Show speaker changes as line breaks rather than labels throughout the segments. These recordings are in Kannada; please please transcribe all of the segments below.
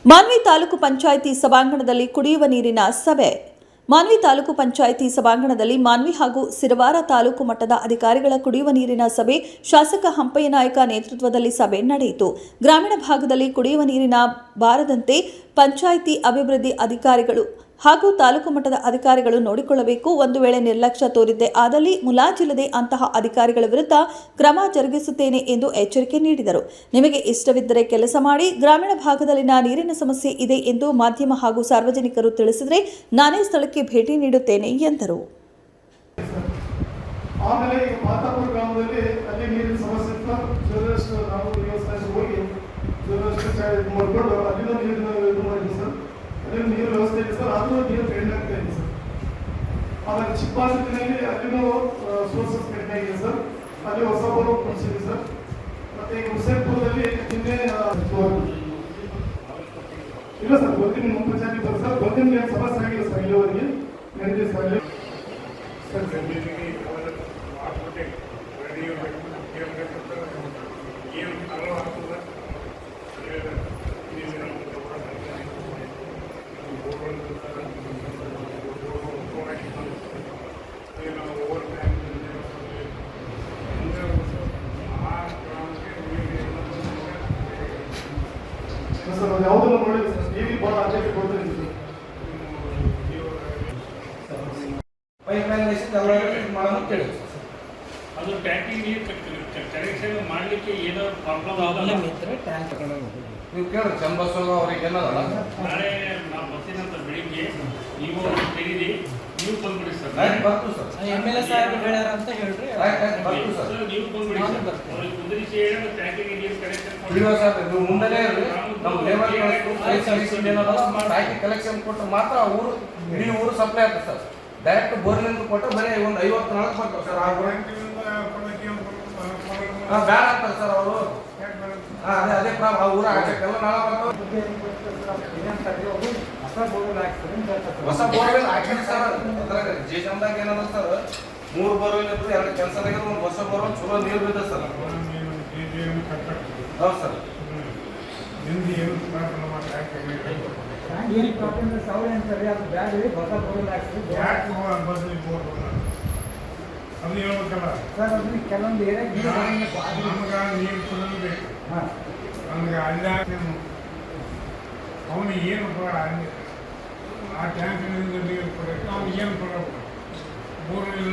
ಮಾನ್ವಿ ತಾಲೂಕು ಪಂಚಾಯಿತಿ ಸಭಾಂಗಣದಲ್ಲಿ ಕುಡಿಯುವ ನೀರಿನ ಸಭೆ. ಮಾನ್ವಿ ತಾಲೂಕು ಪಂಚಾಯಿತಿ ಸಭಾಂಗಣದಲ್ಲಿ ಮಾನ್ವಿ ಹಾಗೂ ಸಿರವಾರ ತಾಲೂಕು ಮಟ್ಟದ ಅಧಿಕಾರಿಗಳ ಕುಡಿಯುವ ನೀರಿನ ಸಭೆ ಶಾಸಕ ಹಂಪಯ್ಯ ನಾಯಕ ನೇತೃತ್ವದಲ್ಲಿ ಸಭೆ ನಡೆಯಿತು. ಗ್ರಾಮೀಣ ಭಾಗದಲ್ಲಿ ಕುಡಿಯುವ ನೀರಿನ ಬಾರದಂತೆ ಪಂಚಾಯಿತಿ ಅಭಿವೃದ್ಧಿ ಅಧಿಕಾರಿಗಳು ಹಾಗೂ ತಾಲೂಕು ಮಟ್ಟದ ಅಧಿಕಾರಿಗಳು ನೋಡಿಕೊಳ್ಳಬೇಕು. ಒಂದು ವೇಳೆ ನಿರ್ಲಕ್ಷ್ಯ ತೋರಿದ್ದೇ ಆದಲ್ಲಿ ಮುಲಾಜಿಲ್ಲದೆ ಅಂತಹ ಅಧಿಕಾರಿಗಳ ವಿರುದ್ಧ ಕ್ರಮ ಜರುಗಿಸುತ್ತೇನೆ ಎಂದು ಎಚ್ಚರಿಕೆ ನೀಡಿದರು. ನಿಮಗೆ ಇಷ್ಟವಿದ್ದರೆ ಕೆಲಸ ಮಾಡಿ, ಗ್ರಾಮೀಣ ಭಾಗದಲ್ಲಿನ ನೀರಿನ ಸಮಸ್ಯೆ ಇದೆ ಎಂದು ಮಾಧ್ಯಮ ಹಾಗೂ ಸಾರ್ವಜನಿಕರು ತಿಳಿಸಿದರೆ ನಾನೇ ಸ್ಥಳಕ್ಕೆ ಭೇಟಿ ನೀಡುತ್ತೇನೆ ಎಂದರು.
ನೀರು ವ್ಯವಸ್ಥೆ ಇದೆ ಸರ್, ಅದು ನೀರು ಕಡಿಮೆ ಆಗ್ತಾ ಇದೆ ಸರ್. ಆಮೇಲೆ ಚಿಕ್ಕಬಾಸತಿನಲ್ಲಿ ಅಲ್ಲಿನೂ ಸೋರ್ಸಸ್ ಕಡಿಮೆ ಆಗಿದೆ ಸರ್, ಅಲ್ಲಿ ಹೊಸ ಬೋರ್ ಕೊಡಿಸಿದೆ ಸರ್. ಮತ್ತೆ ಈಗ ಹುಸೇನ್ಪುರದಲ್ಲಿ ನಿನ್ನೆ ಇಲ್ಲ ಸರ್, ಗೊತ್ತಿನ ಪಂಚಾಯತಿ ಬರ್ ಸರ್, ಗೊತ್ತಿನ ಏನು ಸಮಸ್ಯೆ ಆಗಿಲ್ಲ ಸರ್, ಇಲ್ಲಿವರೆಗೆ ನಡೆದಿದೆ ಸರ್. ಅಲ್ಲಿ ಸರ್ ಯಾವುದನ್ನು ನೋಡಿಲ್ಲ ಸರ್, ಟಿವಿ ಭಾಳ ಆಚೆಗೆ ಕೊಡ್ತೀನಿ ಸರ್.
ಅದು ಟ್ಯಾಂಕಿಂಗ್ ನೀರು ಕನೆಕ್ಷನ್ ಮಾಡಲಿಕ್ಕೆ ಏನೋ ಪ್ರಾಬ್ಲಮ್
ಇದ್ರೆ ಟ್ಯಾಂಕ್ ನೀವು ಕೇಳಿ ಚಂಬಸೋಗ ಅವ್ರಿಗೆ ಏನಲ್ಲ.
ನಾಳೆ ನಾವು ಬರ್ತೀನಂತ ಬೆಳಿಗ್ಗೆ ನೀವು ತೆಗೀರಿ, ನೀವು ಬಂದ್ಬಿಡಿ ಸರ್.
ಬರ್ತು ಸರ್,
MLA ಸಾಹೇಬ್ ಹೇಳ್ಯಾರ ಅಂತ ಹೇಳ್ರಿ.
ಬರ್ತು ಸರ್,
ನೀವು ಬಂದ್ಬಿಡಿ ಸರ್. ಅವ್ರಿಗೆ ಕುದುರಿಸಿ ಹೇಳಿ ಟ್ಯಾಂಕಿಗೆ ನೀರು ಕನೆಕ್ಷನ್
ಬಿಡುವ ಸರ್. ನೀವು ಮುಂದೆನೇ ಇರ್ರಿ, ನಮ್ಮ ಲೇಬರ್ ಟ್ಯಾಂಕಿ ಕಲೆಕ್ಷನ್ ಕೊಟ್ಟರೆ ಮಾತ್ರ ಊರು ಇಡೀ ಊರು ಸಪ್ಲೈ ಆಗ್ತದೆ ಸರ್. ಡೈರೆಕ್ಟ್ ಬೋರ್ನಿಂದ ಕೊಟ್ಟರೆ ಬರೀ ಒಂದು 54 ಬರ್ತಾರೆ ಸರ್. ಬೇಡ ಅಂತಾರೆ ಸರ್ ಅವರು. ಅದೇ ಪ್ರಾಬ್ಲಮ್, ಆ ಊರ ಆಗಕ್ಕೆಲ್ಲ ನಾಳೆ ಬರ್ತಾವೆ. ಹೊಸ ಬೋರ್ವೆಲ್ ಹಾಕಿರಿ ಸರ್. ಅದ್ರಾಗ ಜೇಜಮ್ದಾಗ ಏನದ ಸರ್, 3 ಬೋರ್ವೆಲ್ ಇದ್ದು 2 ಕ್ಯಾನ್ಸಲ್ ಆಗಿದ್ರು, ಒಂದು ಹೊಸ ಬೋರ್ವೆಲ್ ಚಲೋ ನೀರು ಬಿದ್ದ ಸರ್. ಹೌದು ಸರ್.
ಕೆಲವೊಂದು
ಅವನಿಗೆ ಏನು ಆ ಟ್ಯಾಂಕಿನಿಂದ ನೀರು ಕೊಡೋಕ್ಕೆ ಅವ್ನಿಗೆ ಏನು ಕೊಡಬೇಕು? ಬೋರ್ವೆಲ್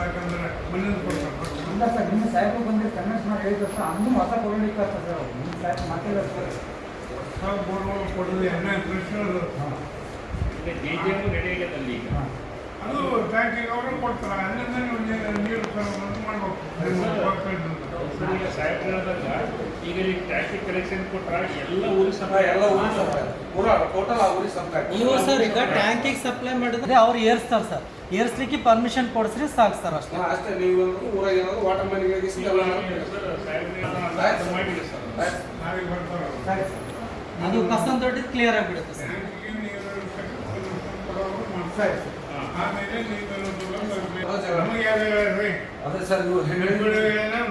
ಯಾಕಂದ್ರೆ ಮಣ್ಣಿಂದ ಕೊಡ್ತಾರೆ.
ಇಲ್ಲ ಸರ್, ನಿಮ್ಮ ಸಾಹೇಬ್ ಬಂದು ಕನ್ವಿನ್ಸ್ ಮಾಡಿ ಹೇಳಿದ್ರು ಸರ್, ಅಂದು ಹೊಸ ಕೊಡಲಿಕ್ಕೆ ಆಗ್ತದೆ ಸರ್. ನಿಮ್ಮ ಸಾಹೇಬ್ ಮಾತಿಲ್ಲ ಸರ್.
ಹೊಸ ಬೋರ್ವೆಲ್ ಕೊಡೋದು
ರೆಡಿಯಾಗದಲ್ಲಿ
ಅದು ಟ್ಯಾಂಕಿಗೆ ಅವರು ಕೊಡ್ತಾರೆ. ಅಲ್ಲಿಂದ ನೀರು ಮಾಡಬೇಕು.
ಸಾಹೇಬ್ ಹೇಳಿದಾಗ ಈಗ ಟ್ಯಾಂಕಿ ಕನೆಕ್ಷನ್ ಕೊಟ್ಟ ಎಲ್ಲ ಊರಿಗೆ
ಸಪ್ಲೈ, ಎಲ್ಲ ಊರಿಗೆ ಸಪ್ಲೈ, ಪೂರ ಟೋಟಲ್ ಆ ಊರಿಗೆ ಸಪ್ಲೈ.
ನೀವು ಸರ್ ಈಗ ಟ್ಯಾಂಕಿಗೆ ಸಪ್ಲೈ ಮಾಡಿದ್ರೆ ಅವ್ರು ಏರ್ಸ್ತಾರೆ ಸರ್. ಏರ್ಸ್ಲಿಕ್ಕೆ ಪರ್ಮಿಷನ್ ಕೊಡಿಸ್ರಿ ಸಾಕು ಸರ್, ಅಷ್ಟೇ.
ಅಷ್ಟೇ. ನೀವು ಊರಾಗ ಏನಾದ್ರು ವಾಟರ್ ಮ್ಯಾನ್ಗೆ
ಮಾಡಿದೆ ಸರ್.
ನಾವೀಗ ಬರ್ತಾರೆ
ಅದು ಕಸನ್ ದೊಡ್ಡದು ಕ್ಲಿಯರ್ ಆಗಿಬಿಡುತ್ತೆ ಸರ್.
ಆಮೇಲೆ
ಅದೇ ಸರ್, ನೀವು
ಏನು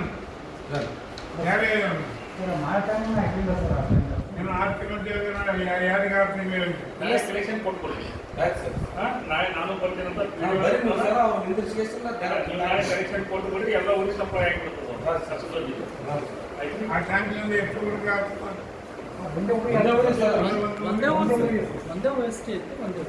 6 ತಿಂಗಳು ಯಾರಿಗೆ 6 ತಿಂಗಳು
ಕಲೆಕ್ಷನ್ ಕೊಟ್ಕೊಡಿ. ನಾಳೆ ನಾನು ಬರ್ತೀನಂತ ನಾಳೆ ಕಲೆಕ್ಷನ್ ಕೊಟ್ಬಿಡಿ, ಎಲ್ಲ ಊರಿಗೆ ಸಪ್ಲೈ ಆಗಿಬಿಡ್ತದೆ.
ಆ ಟ್ಯಾಂಕಿನಿಂದ ಎಷ್ಟು ಊರಿಗೆ ಆಗ್ತದೆ?
ಒಂದೇ ವ್ಯವಸ್ಥೆ ಇತ್ತು, ಒಂದೇ